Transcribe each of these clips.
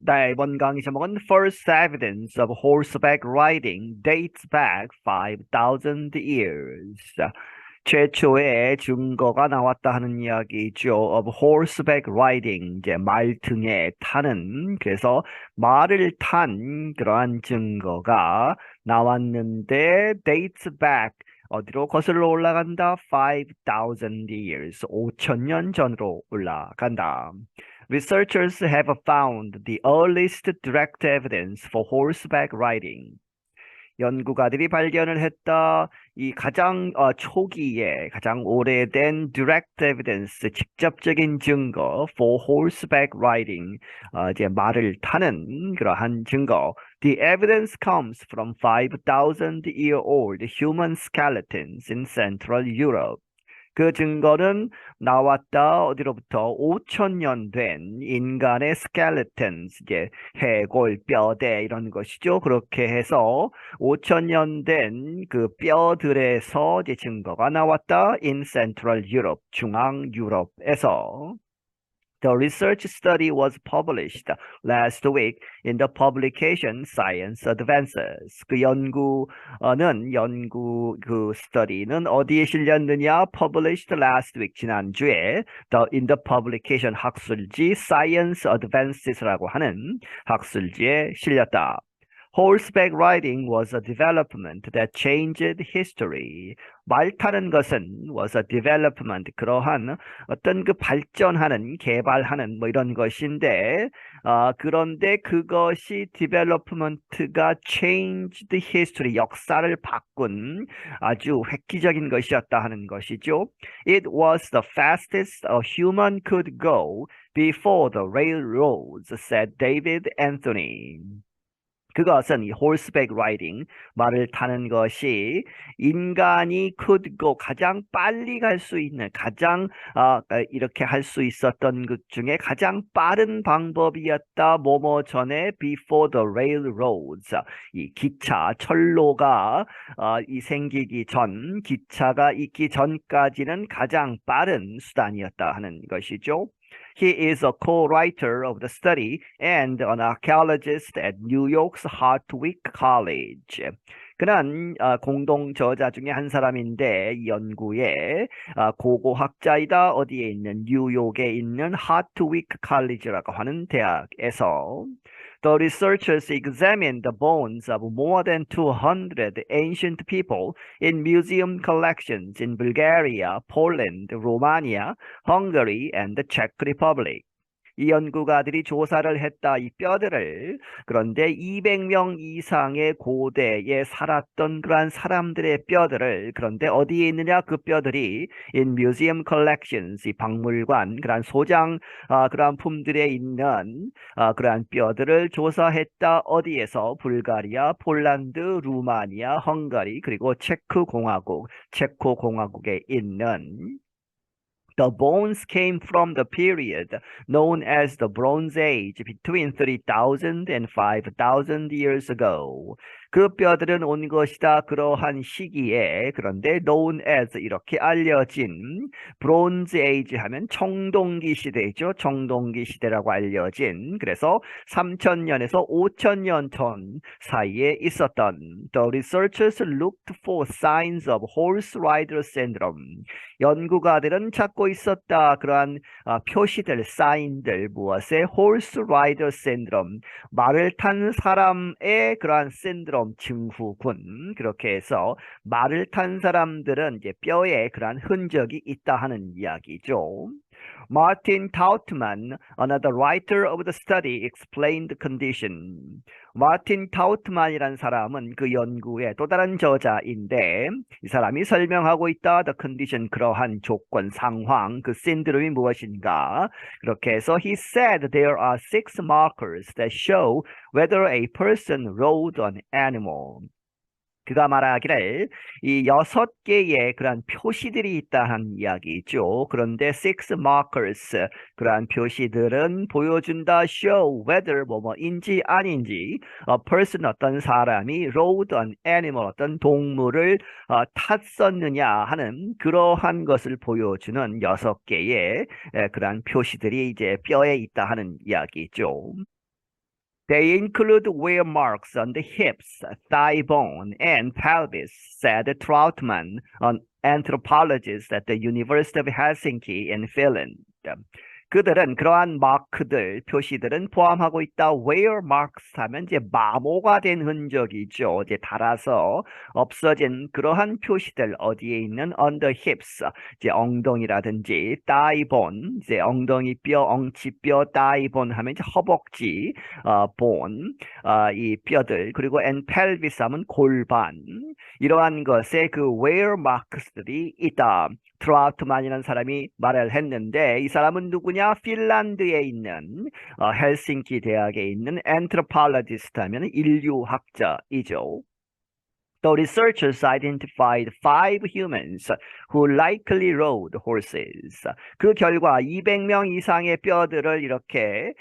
네, 이번 강의 제목은 First Evidence of Horseback Riding Dates Back 5,000 Years. 최초의 증거가 나왔다 하는 이야기죠. Of horseback riding, 이제 말 등에 타는, 그래서 말을 탄 그러한 증거가 나왔는데, dates back, 어디로 거슬러 올라간다? 5,000 years, 5,000년 전으로 올라간다. Researchers have found the earliest direct evidence for horseback riding. 연구가들이 발견을 했다. 이 가장 초기에 가장 오래된 direct evidence, 직접적인 증거 for horseback riding, 이제 말을 타는 그러한 증거. The evidence comes from 5,000-year-old human skeletons in Central Europe. 그 증거는 나왔다. 어디로부터? 5,000년 된 인간의 skeletons, 이제 해골, 뼈대 이런 것이죠. 그렇게 해서 5,000년 된 그 뼈들에서 이제 증거가 나왔다. In Central Europe, 중앙 유럽에서. The research study was published last week in the publication Science Advances. 그 스터디는 어디에 실렸느냐? Published last week, 지난주에 in the publication, 학술지 Science Advances라고 하는 학술지에 실렸다. Horseback riding was a development that changed history. 말 타는 것은 was a development, 그러한 어떤 그 발전하는, 개발하는 뭐 이런 것인데, 그런데 그것이 development가 changed history, 역사를 바꾼 아주 획기적인 것이었다 하는 것이죠. It was the fastest a human could go before the railroads, said David Anthony. 그것은 이 horseback riding, 말을 타는 것이 인간이 could go, 가장 빨리 갈 수 있는, 가장 이렇게 할 수 있었던 것 중에 가장 빠른 방법이었다. 뭐뭐 전에 before the railroads, 이 기차, 철로가 이 생기기 전, 기차가 있기 전까지는 가장 빠른 수단이었다 하는 것이죠. He is a co-writer of the study and an archaeologist at New York's Hartwick College. 그는 공동 저자 중에 한 사람인데 이 연구의 고고학자이다. 어디에 있는? 뉴욕에 있는 하트윅 칼리지라고 하는 대학에서. The researchers examined the bones of more than 200 ancient people in museum collections in Bulgaria, Poland, Romania, Hungary, and the Czech Republic. 이 연구가들이 조사를 했다. 이 뼈들을. 그런데 200명 이상의 고대에 살았던 그러한 사람들의 뼈들을, 그런데 어디에 있느냐? 그 뼈들이 in museum collections, 이 박물관, 그러한 소장 그러한 품들에 있는 그러한 뼈들을 조사했다. 어디에서? 불가리아, 폴란드, 루마니아, 헝가리, 그리고 체코공화국에 있는. The bones came from the period known as the Bronze Age, between 3,000 and 5,000 years ago. 그 뼈들은 온 것이다. 그러한 시기에, 그런데 known as, 이렇게 알려진, Bronze Age 하면 청동기 시대죠. 청동기 시대라고 알려진, 그래서 3,000년에서 5,000년 전 사이에 있었던. The researchers looked for signs of horse rider syndrome. 연구가들은 찾고 있었다. 그러한 표시들, 사인들, 무엇에? horse rider syndrome, 말을 탄 사람의 그러한 신드롬, 증후군. 그렇게 해서 말을 탄 사람들은 이제 뼈에 그러한 흔적이 있다 하는 이야기죠. Martin Tautman, another writer of the study, explained the condition. 마틴 타우트만이라는 사람은 그 연구의 또 다른 저자인데, 이 사람이 설명하고 있다. The condition, 그러한 조건, 상황, 그 신드롬이 무엇인가. 그렇게 해서 he said there are 6 markers that show whether a person rode an animal. 그가 말하기를 이 6개의 그러한 표시들이 있다는 이야기죠. 그런데 6 markers, 그러한 표시들은 보여준다. show whether 뭐뭐인지 아닌지, a person, 어떤 사람이 rode an animal, 어떤 동물을 탔었느냐 하는 그러한 것을 보여주는 6개의 그러한 표시들이 이제 뼈에 있다 하는 이야기죠. They include wear marks on the hips, thigh bone, and pelvis, said Trautman, an anthropologist at the University of Helsinki in Finland. 그들은 그러한 마크들, 표시들은 포함하고 있다. wear marks 하면 이제 마모가 된 흔적이죠. 이제 닳아서 없어진 그러한 표시들 어디에 있는 on the hips, 이제 엉덩이라든지 thigh bone, 이제 엉덩이 뼈, 엉치뼈, thigh bone 하면 이제 허벅지, bone, 이 뼈들, 그리고 and pelvis 하면 골반. 이러한 것에 그 wear marks들이 있다. 트라우트만이라는 사람이 말을 했는데 이 사람은 누구냐? 핀란드에 있는 헬싱키 대학에 있는 anthropologist 하면 인류학자이죠. The researchers identified 5 humans who likely rode horses. 그 결과 200명 이상의 뼈들을 이렇게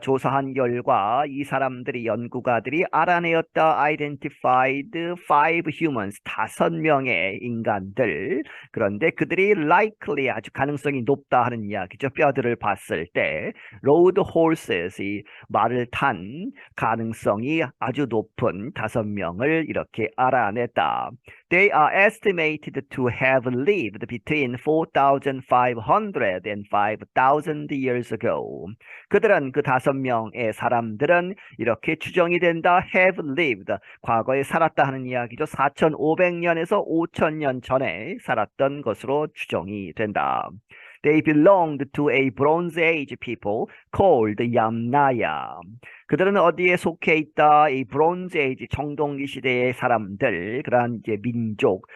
조사한 결과 이 사람들이 연구가들이 알아내었다. Identified 5 humans, 5명의 인간들. 그런데 그들이 likely, 아주 가능성이 높다 하는 이야기죠. 뼈들을 봤을 때 rode horses, 이 말을 탄 가능성이 아주 높은 5명을 이렇게 알아냈다. They are estimated to have lived between 4,500 and 5,000 years ago. 그들은 그 5명의 사람들은 이렇게 추정이 된다. have lived, 과거에 살았다 하는 이야기죠. 4,500년에서 5,000년 전에 살았던 것으로 추정이 된다. They belonged to a Bronze Age people called Yamnaya. 그들은 어디에 속해 있다? 이 Bronze Age, 청동기 시대의 사람들, 그러한 이제 민족,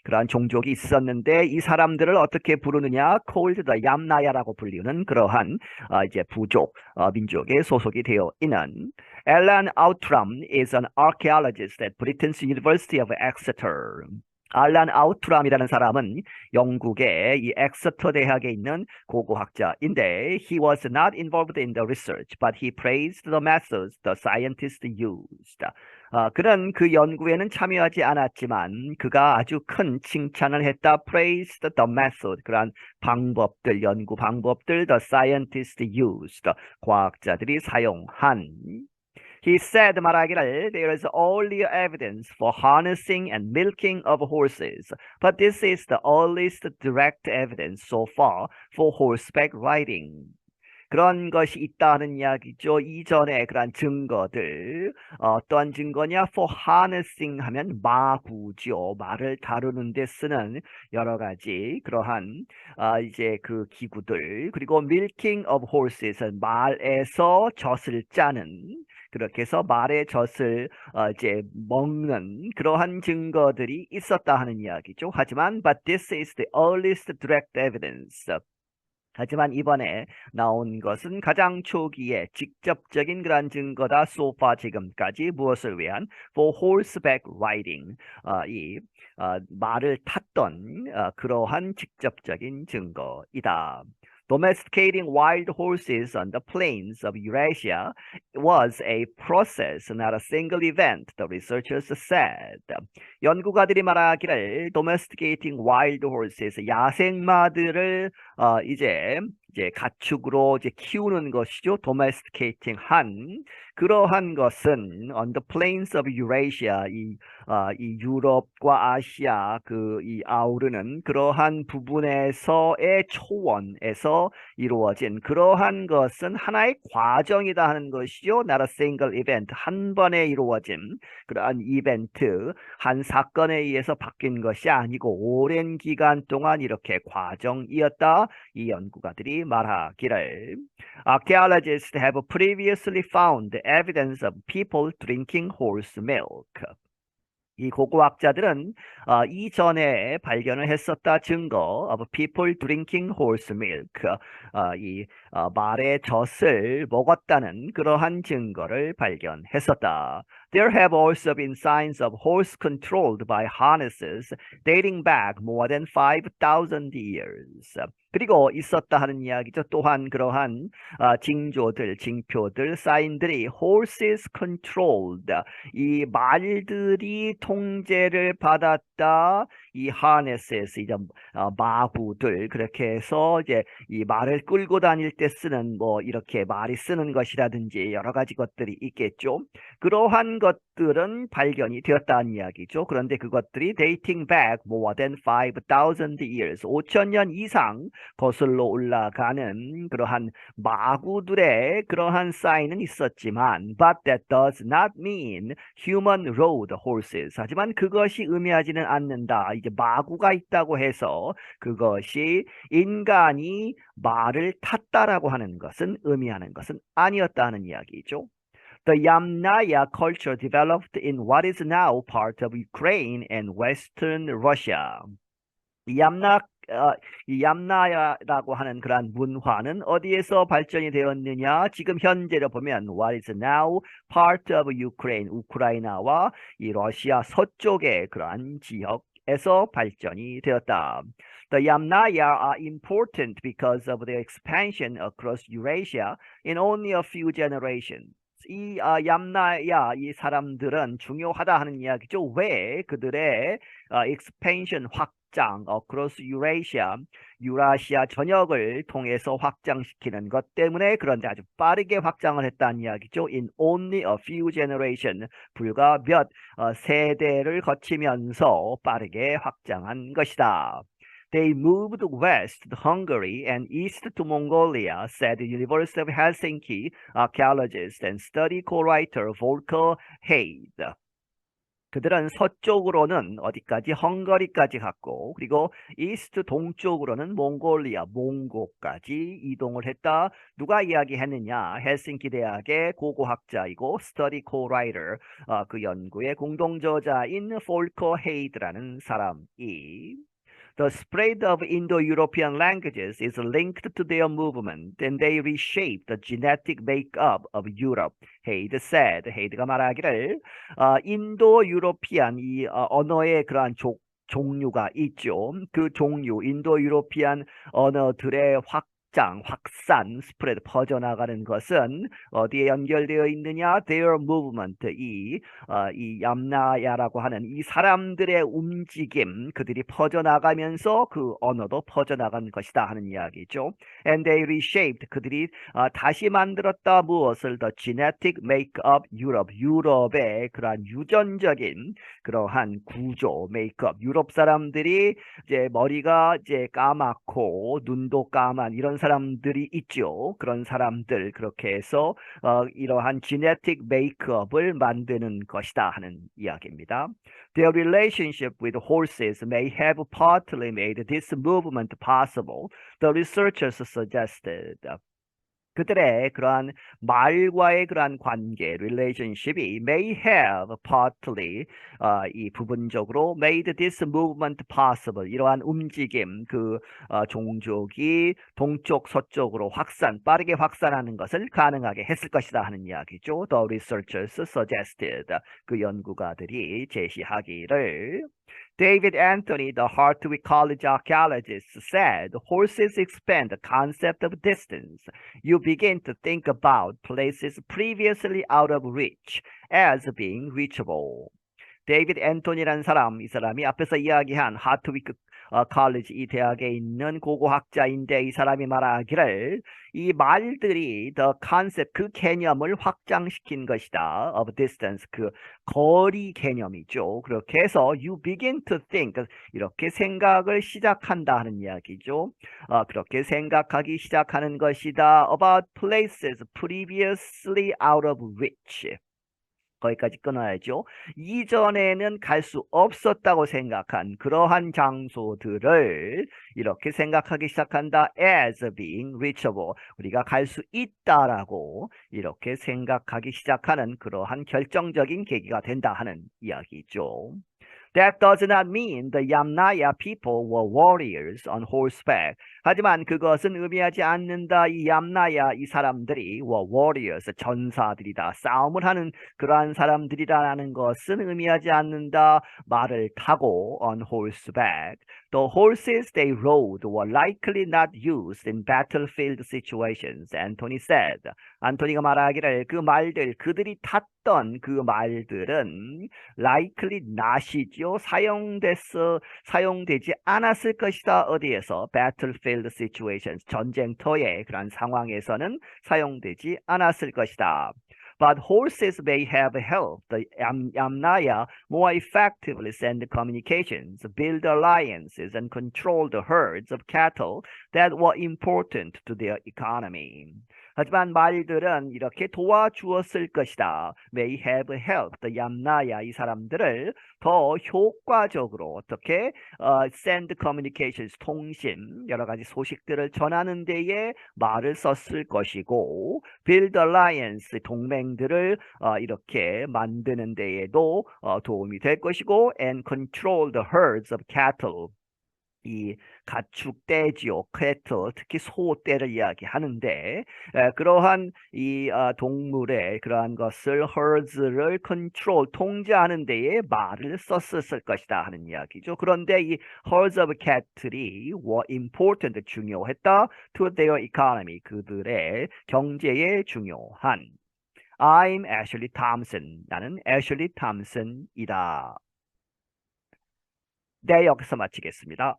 그러한 종족이 있었는데 이 사람들을 어떻게 부르느냐? called the Yamnaya라고 불리는 그러한 이제 부족, 민족에 소속이 되어 있는. Alan Outram is an archaeologist at Britain's University of Exeter. 알란 아우트람이라는 사람은 영국의 이 엑서터 대학에 있는 고고학자인데 he was not involved in the research, but he praised the methods the scientists used. 그는 그 연구에는 참여하지 않았지만 그가 아주 큰 칭찬을 했다. praised the method, 그러한 방법들, 연구 방법들 the scientists used, 과학자들이 사용한. He said, 말하기를, there is only evidence for harnessing and milking of horses, but this is the earliest direct evidence so far for horseback riding. 그런 것이 있다는 이야기죠. 이전에 그런 증거들, 어떠한 증거냐? For harnessing 하면 마구죠. 말을 다루는 데 쓰는 여러 가지 그러한 이제 그 기구들, 그리고 milking of horses, 말에서 젖을 짜는, 그렇게 해서 말의 젖을 이제 먹는 그러한 증거들이 있었다 하는 이야기죠. 하지만 but this is the earliest direct evidence. 하지만 이번에 나온 것은 가장 초기에 직접적인 그러한 증거다. so far, 지금까지 무엇을 위한? for horseback riding, 말을 탔던 그러한 직접적인 증거이다. Domesticating wild horses on the plains of Eurasia was a process, not a single event, the researchers said. 연구가들이 말하기를 domesticating wild horses, 야생마들을 이제 가축으로 이제 키우는 것이죠. domesticating 한 그러한 것은 on the plains of Eurasia, 이 유럽과 아시아 이 아우르는 그러한 부분에서의 초원에서 이루어진 그러한 것은 하나의 과정이다 하는 것이죠. not a single event, 한 번에 이루어진 그러한 이벤트, 한 사건에 의해서 바뀐 것이 아니고 오랜 기간 동안 이렇게 과정이었다. 이 연구가들이 말하기를. Archaeologists have previously found evidence of people drinking horse milk. 이 고고학자들은 이전에 발견을 했었다. 증거 of people drinking horse milk, 말의 젖을 먹었다는 그러한 증거를 발견했었다. There have also been signs of horse controlled by harnesses dating back more than 5,000 years. 그리고 있었다 하는 이야기죠. 또한 그러한 징조들, 징표들, 사인들이 horses controlled, 이 말들이 통제를 받았다. 이 harnesses 이제 마구들 그렇게 해서 이제 이 말을 끌고 다닐 때 쓰는 뭐 이렇게 말이 쓰는 것이라든지 여러 가지 것들이 있겠죠. 그러한 것들은 발견이 되었다는 이야기죠. 그런데 그것들이 dating back more than 5,000 years, 5,000년 이상 거슬러 올라가는 그러한 마구들의 그러한 사인은 있었지만 but that does not mean human rode horses. 하지만 그것이 의미하지는 않는다. 이제 마구가 있다고 해서 그것이 인간이 말을 탔다라고 하는 것은 의미하는 것은 아니었다는 이야기죠. The Yamnaya culture developed in what is now part of Ukraine and Western Russia. 이 얌나야라고 하는 그러한 문화는 어디에서 발전이 되었느냐? 지금 현재로 보면 what is now part of Ukraine, 우크라이나와 이 러시아 서쪽의 그러한 지역에서 발전이 되었다. The Yamnaya are important because of their expansion across Eurasia in only a few generations. 이 얌나야 이 사람들은 중요하다 하는 이야기죠. 왜 그들의 expansion 확장 across Eurasia 유라시아 전역을 통해서 확장시키는 것 때문에 그런데 아주 빠르게 확장을 했다는 이야기죠. In only a few generations 불과 몇 세대를 거치면서 빠르게 확장한 것이다. They moved west to Hungary and east to Mongolia, said the University of Helsinki archaeologist and study co-writer Volker Heyde. 그들은 서쪽으로는 어디까지? 헝가리까지 갔고 그리고 이스트 동쪽으로는 몽골리아, 몽고까지 이동을 했다. 누가 이야기했느냐? 헬싱키 대학의 고고학자이고 study co-writer, 그 연구의 공동저자인 폴커 헤이드라는 사람이 The spread of Indo-European languages is linked to their movement, and they reshape the genetic makeup of Europe. Heyde said. 헤이드가 말하기를 인도 유로피안 이 언어의 그러한 종류가 있죠. 그 종류 인도 유로피안 언어들의 확산, 스프레드, 퍼져나가는 것은 어디에 연결되어 있느냐? Their movement, 이 얌나야라고 하는 이 사람들의 움직임, 그들이 퍼져나가면서 그 언어도 퍼져나간 것이다 하는 이야기죠. And they reshaped, 그들이 다시 만들었다 무엇을? The genetic makeup Europe, 유럽의 그러한 유전적인 그러한 구조, 메이크업, 유럽 사람들이 이제 머리가 이제 까맣고 눈도 까만 이런 사람들이 있죠. 그런 사람들 그렇게 해서 이러한 genetic makeup을 만드는 것이다 하는 이야기입니다. Their relationship with horses may have partly made this movement possible, the researchers suggested. 그들의 그러한 말과의 그러한 관계, relationship이 may have partly 이 부분적으로 made this movement possible. 이러한 움직임, 그 종족이 동쪽 서쪽으로 빠르게 확산하는 것을 가능하게 했을 것이다 하는 이야기죠. The researchers suggested. 그 연구가들이 제시하기를 David Anthony, the Hartwick College archaeologist, said, horses expand the concept of distance. You begin to think about places previously out of reach as being reachable. 데이비드 앤토니라는 사람, 이 사람이 앞에서 이야기한 하트위크 칼리지 이 대학에 있는 고고학자인데 이 사람이 말하기를 이 말들이 the concept 그 개념을 확장시킨 것이다. of distance 그 거리 개념이죠. 그렇게 해서 you begin to think 이렇게 생각을 시작한다 하는 이야기죠. 그렇게 생각하기 시작하는 것이다. about places previously out of reach. 거기까지 끊어야죠. 이전에는 갈 수 없었다고 생각한 그러한 장소들을 이렇게 생각하기 시작한다. as being reachable. 우리가 갈 수 있다라고 이렇게 생각하기 시작하는 그러한 결정적인 계기가 된다 하는 이야기죠. That does not mean the Yamnaya people were warriors on horseback. 하지만 그것은 의미하지 않는다. 이 얌나야 이 사람들이 warriors 전사들이다. 싸움을 하는 그러한 사람들이라는 것은 의미하지 않는다. 말을 타고 on horseback. The horses they rode were likely not used in battlefield situations. 안토니 said. 안토니가 말하기를 그 말들 그들이 탔던 그 말들은 likely not이죠. 사용되지 않았을 것이다. 어디에서? battlefield situations. 전쟁터의 그런 상황에서는 사용되지 않았을 것이다. But horses may have helped the Yamnaya more effectively send communications, build alliances, and control the herds of cattle that were important to their economy. 하지만 말들은 이렇게 도와주었을 것이다. May have helped the Yamnaya 이 사람들을 더 효과적으로 어떻게 send communications 통신 여러 가지 소식들을 전하는 데에 말을 썼을 것이고 build alliance 동맹들을 이렇게 만드는 데에도 도움이 될 것이고 and control the herds of cattle 이 가축떼지요, cattle, 특히 소떼를 이야기하는데 그러한 이 동물의 그러한 것을 herds를 control, 통제하는 데에 말을 썼을 것이다 하는 이야기죠. 그런데 이 herds of cattle이 were important, 중요했다 to their economy, 그들의 경제에 중요한 I'm Ashley Thompson, 나는 Ashley Thompson이다. 네, 여기서 마치겠습니다.